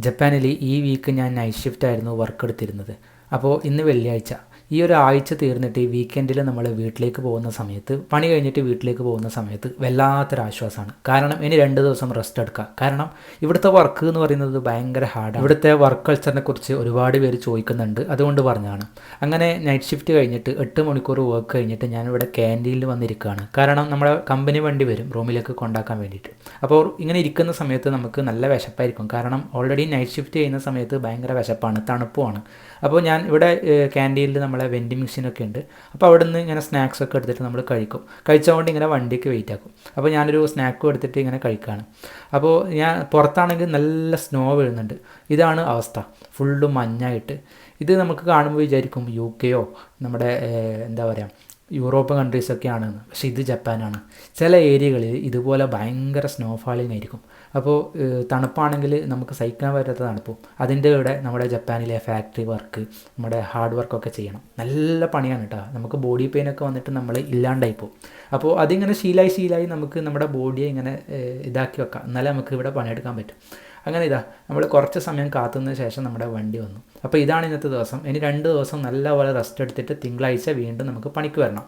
ജപ്പാനിൽ ഈ വീക്ക് ഞാൻ നൈറ്റ് ഷിഫ്റ്റ് ആയിരുന്നു വർക്ക് എടുത്തിരുന്നത്. അപ്പോൾ ഇന്ന് വെള്ളിയാഴ്ച. ഈ ഒരു ആഴ്ച തീർന്നിട്ട് ഈ വീക്കെൻഡിൽ നമ്മൾ വീട്ടിലേക്ക് പോകുന്ന സമയത്ത്, പണി കഴിഞ്ഞിട്ട് വീട്ടിലേക്ക് പോകുന്ന സമയത്ത് വല്ലാത്തൊരാശ്വാസമാണ്. കാരണം ഇനി 2 ദിവസം റെസ്റ്റ് എടുക്കുക. കാരണം ഇവിടുത്തെ വർക്ക് എന്ന് പറയുന്നത് ഭയങ്കര ഹാർഡാണ്. ഇവിടുത്തെ വർക്ക് കൾച്ചറിനെ കുറിച്ച് ഒരുപാട് പേര് ചോദിക്കുന്നുണ്ട്, അതുകൊണ്ട് പറഞ്ഞതാണ്. അങ്ങനെ നൈറ്റ് ഷിഫ്റ്റ് കഴിഞ്ഞിട്ട് 8 മണിക്കൂർ വർക്ക് കഴിഞ്ഞിട്ട് ഞാനിവിടെ ക്യാൻറ്റീനിൽ വന്നിരിക്കുകയാണ്. കാരണം നമ്മുടെ കമ്പനി വണ്ടി വരും റൂമിലേക്ക് കൊണ്ടാക്കാൻ വേണ്ടിയിട്ട്. അപ്പോൾ ഇങ്ങനെ ഇരിക്കുന്ന സമയത്ത് നമുക്ക് നല്ല വിശപ്പായിരിക്കും. കാരണം ഓൾറെഡി നൈറ്റ് ഷിഫ്റ്റ് ചെയ്യുന്ന സമയത്ത് ഭയങ്കര വിശപ്പാണ്, തണുപ്പുമാണ്. അപ്പോൾ ഞാൻ ഇവിടെ ക്യാൻറ്റീനിൽ നമ്മളെ വെൻഡിങ് മെഷീനൊക്കെ ഉണ്ട്. അപ്പോൾ അവിടെ നിന്ന് ഇങ്ങനെ സ്നാക്സ് ഒക്കെ എടുത്തിട്ട് നമ്മൾ കഴിച്ചുകൊണ്ട് ഇങ്ങനെ വണ്ടിക്ക് വെയിറ്റ് ആക്കും. അപ്പോൾ ഞാനൊരു സ്നാക്കും എടുത്തിട്ട് ഇങ്ങനെ കഴിക്കുകയാണ്. അപ്പോൾ ഞാൻ പുറത്താണെങ്കിൽ നല്ല സ്നോ വീഴുന്നുണ്ട്. ഇതാണ് അവസ്ഥ, ഫുള്ള് മഞ്ഞായിട്ട്. ഇത് നമുക്ക് കാണുമ്പോൾ വിചാരിക്കും UK നമ്മുടെ എന്താ പറയുക യൂറോപ്യൻ കൺട്രീസൊക്കെയാണ്. പക്ഷേ ഇത് ജപ്പാനാണ്. ചില ഏരിയകളിൽ ഇതുപോലെ ഭയങ്കര സ്നോഫാളിങ് ആയിരിക്കും. അപ്പോൾ തണുപ്പാണെങ്കിൽ നമുക്ക് സഹിക്കാൻ പറ്റാത്ത തണുപ്പും. അതിൻ്റെ കൂടെ നമ്മുടെ ജപ്പാനിലെ ഫാക്ടറി വർക്ക്, നമ്മുടെ ഹാർഡ് വർക്കൊക്കെ ചെയ്യണം. നല്ല പണിയാണ് കേട്ടോ. നമുക്ക് ബോഡി പെയിനൊക്കെ വന്നിട്ട് നമ്മൾ ഇല്ലാണ്ടായി പോകും. അപ്പോൾ അതിങ്ങനെ ശീലായി നമുക്ക് നമ്മുടെ ബോഡിയെ ഇങ്ങനെ ഇതാക്കി വെക്കാം, എന്നാലേ നമുക്ക് ഇവിടെ പണിയെടുക്കാൻ പറ്റും. അങ്ങനെ നമ്മൾ കുറച്ച് സമയം കാത്തുന്നതിന് ശേഷം നമ്മുടെ വണ്ടി വന്നു. അപ്പോൾ ഇതാണ് ഇന്നത്തെ ദിവസം. ഇനി 2 ദിവസം നല്ലപോലെ റെസ്റ്റ് എടുത്തിട്ട് തിങ്കളാഴ്ച വീണ്ടും നമുക്ക് പണിക്ക് വരണം.